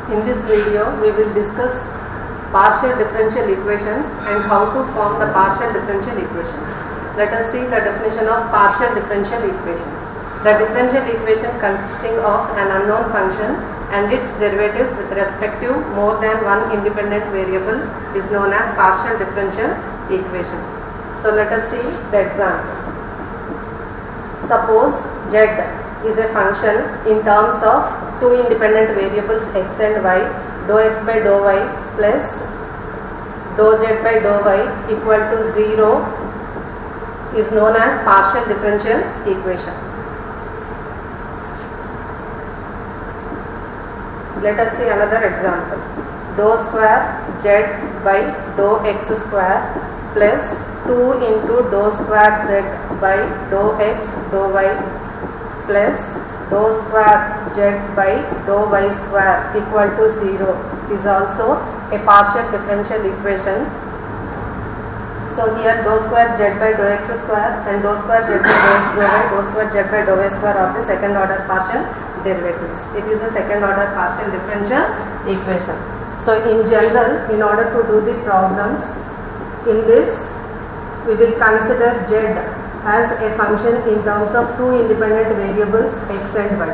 In this video, we will discuss partial differential equations and how to form the partial differential equations. Let us see the definition of partial differential equations. The differential equation consisting of an unknown function and its derivatives with respect to more than one independent variable is known as partial differential equation. So let us see the example. Suppose z is a function in terms of two independent variables x and y, dou x by dou y plus dou z by dou y equal to 0 is known as partial differential equation. Let us see another example. Dou square z by dou x square plus 2 into dou square z by dou x dou y plus dou square z by dou y square equal to 0 is also a partial differential equation. So here dou square z by dou x square and dou square z by dou x dou y, dou square z by dou y square are the second order partial derivatives. It is a second order partial differential equation. So in general, in order to do the problems, in this we will consider z as a function in terms of two independent variables x and y.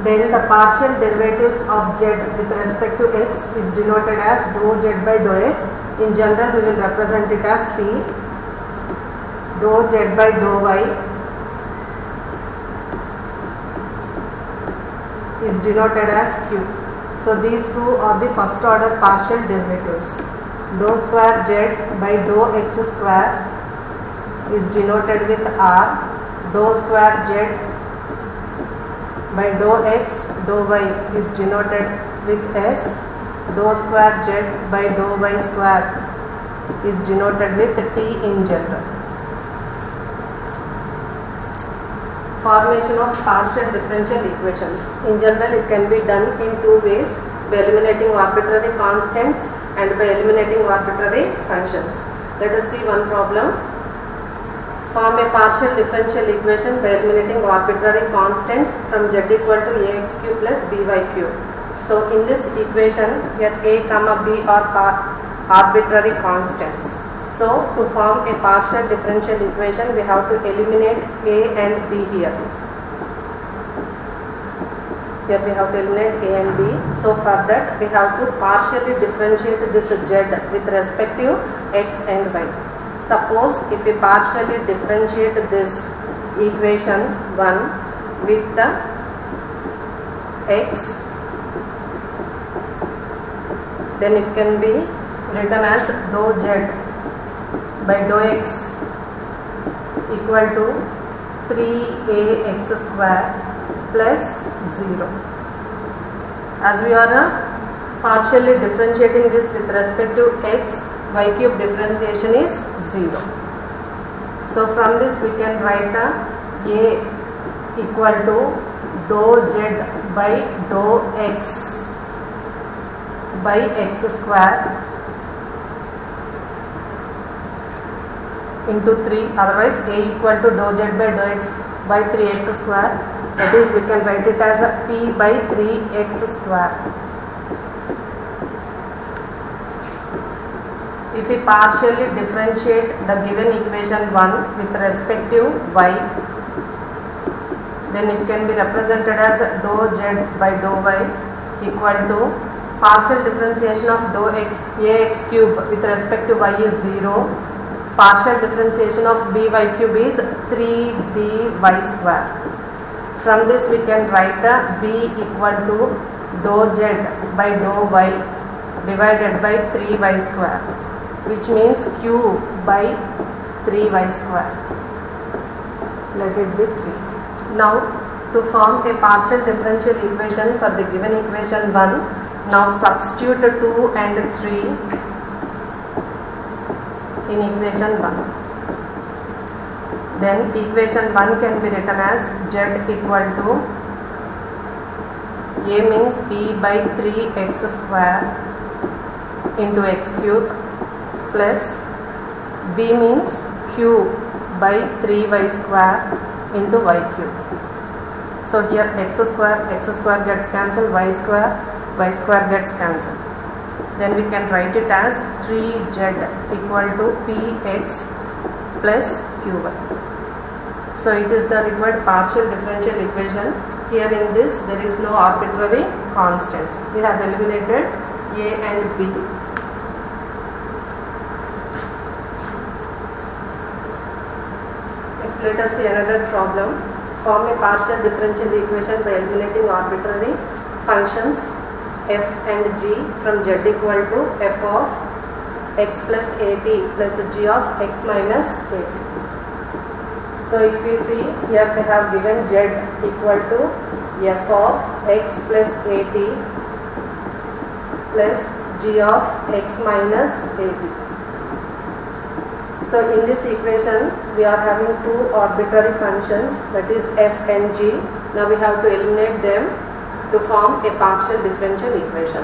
Then the partial derivatives of z with respect to x is denoted as dou z by dou x. In general, we will represent it as p. Dou z by dou y is denoted as q. So these two are the first order partial derivatives. Dou square z by dou x square is denoted with r, dou square z by dou x dou y is denoted with s, dou square z by dou y square is denoted with t in general. Formation of partial differential equations. In general, it can be done in two ways: by eliminating arbitrary constants and by eliminating arbitrary functions. Let us see one problem. Form a partial differential equation by eliminating arbitrary constants from z equal to ax cube plus by cube. So in this equation, here a comma b are arbitrary constants. So to form a partial differential equation, we have to eliminate a and b here. Here we have to eliminate a and b. So for that, we have to partially differentiate this z with respect to x and y. Suppose if we partially differentiate this equation 1 with the x, then it can be written as dou z by dou x equal to 3ax square plus 0. As we are partially differentiating this with respect to x, y cube differentiation is 0. So from this we can write a equal to dou z by dou x by x square into 3, otherwise a equal to dou z by dou x by 3x square, that is we can write it as p by 3x square. If we partially differentiate the given equation 1 with respect to y, then it can be represented as dou z by dou y equal to partial differentiation of dou x ax cube with respect to y is 0, partial differentiation of by cube is 3by square. From this we can write b equal to dou z by dou y divided by 3y square, which means q by 3y square. Let it be 3. Now to form a partial differential equation for the given equation 1, now substitute 2 and 3 in equation 1. Then equation 1 can be written as z equal to a means p by 3x square into x cube plus b means q by 3y square into y cube. So here x square gets cancelled, y square gets cancelled. Then we can write it as 3z equal to px plus qy. So it is the required partial differential equation. Here in this there is no arbitrary constants. We have eliminated a and b. Next, let us see another problem. Form a partial differential equation by eliminating arbitrary functions f and g from z equal to f of x plus at plus g of x minus at. So if we see here they have given z equal to f of x plus at plus g of x minus at. So in this equation we are having two arbitrary functions, that is f and g. Now we have to eliminate them to form a partial differential equation.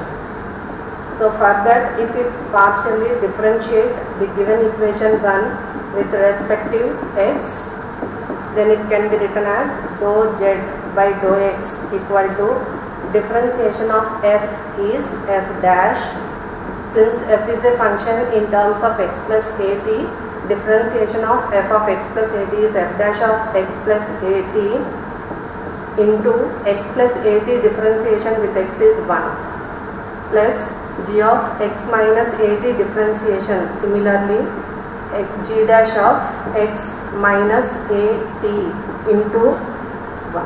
So for that, if we partially differentiate the given equation 1 with respective x, then it can be written as dou z by dou x equal to differentiation of f is f dash. Since f is a function in terms of x plus at, differentiation of f of x plus at is f dash of x plus at into x plus at differentiation with x is 1 plus g of x minus at differentiation, similarly g dash of x minus at into 1.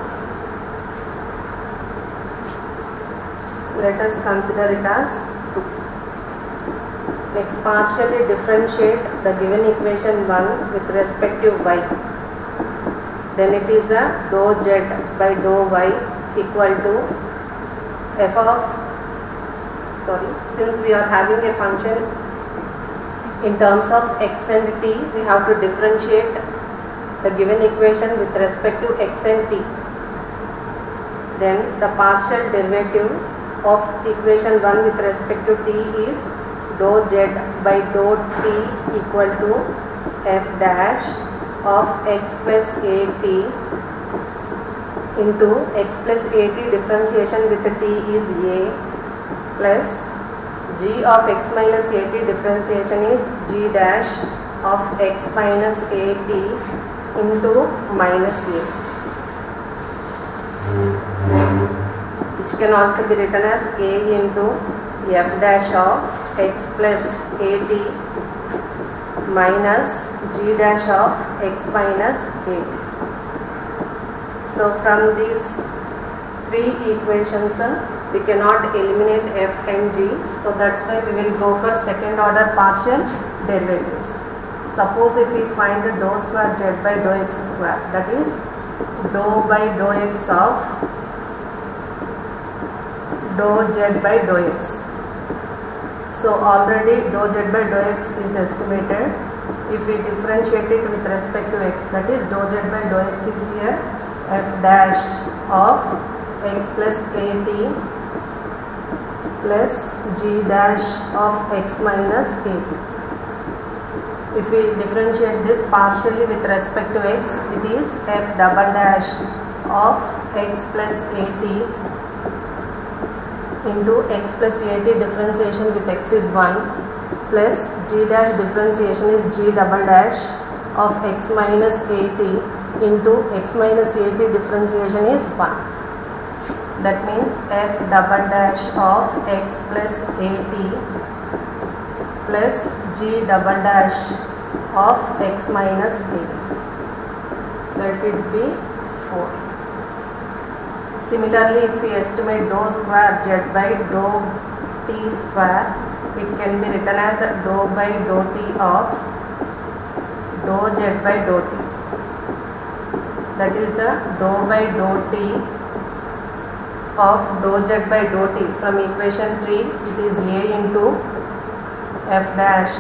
Let us consider it as 2. Next, partially differentiate the given equation 1 with respect to y. Then it is a dou z by dou y equal to f of, since we are having a function in terms of x and t, we have to differentiate the given equation with respect to x and t. Then the partial derivative of equation 1 with respect to t is dou z by dou t equal to f dash of x plus at into x plus at differentiation with t is a plus g of x minus at differentiation is g dash of x minus at into minus a, which can also be written as a into f dash of x plus at minus g dash of x minus at. So from these three equations we cannot eliminate f and g, so that's why we will go for second order partial derivatives. Suppose if we find dou square z by dou x square, that is dou by dou x of dou z by dou x. So already dou z by dou x is estimated. If we differentiate it with respect to x, that is dou z by dou x is here f dash of x plus at plus g dash of x minus at. If we differentiate this partially with respect to x, it is f double dash of x plus at into x plus at differentiation with x is 1 plus g dash differentiation is g double dash of x minus at into x minus at differentiation is 1. That means f double dash of x plus at plus g double dash of x minus at. Let it be 4. Similarly, if we estimate dou square z by dou t square, it can be written as dou by dou t of dou z by dou t. That is dou by dou t of dou z by dou t. From equation 3, it is a into f dash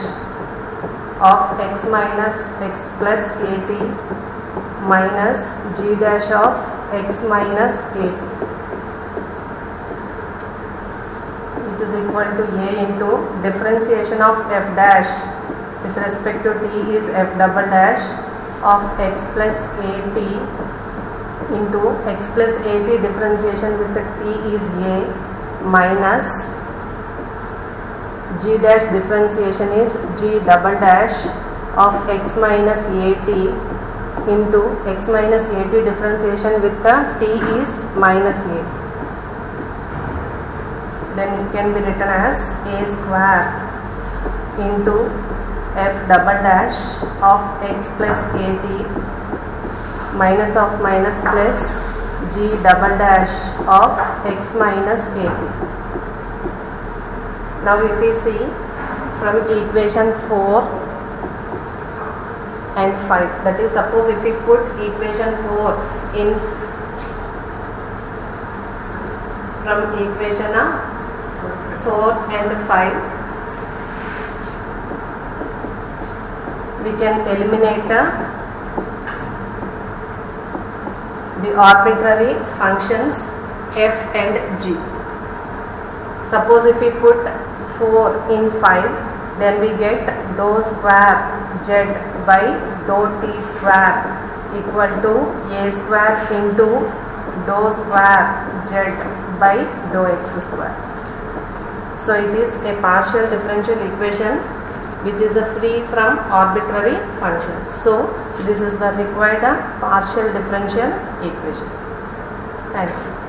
of x minus x plus at minus g dash of x minus at, which is equal to a into differentiation of f dash with respect to t is f double dash of x plus at into x plus at differentiation with the t is a minus g dash differentiation is g double dash of x minus at into x minus at differentiation with the t is minus a. Then it can be written as a square into f double dash of x plus at minus of minus plus g double dash of x minus at. Now if we see from equation 4 and 5, that is, suppose if we put equation 4 in from equation 4 and 5, we can eliminate the arbitrary functions f and g. Suppose if we put 4 in 5, then we get dou square z by dou t square equal to a square into dou square z by dou x square. So it is a partial differential equation which is free from arbitrary functions. So this is the required partial differential equation. Thank you.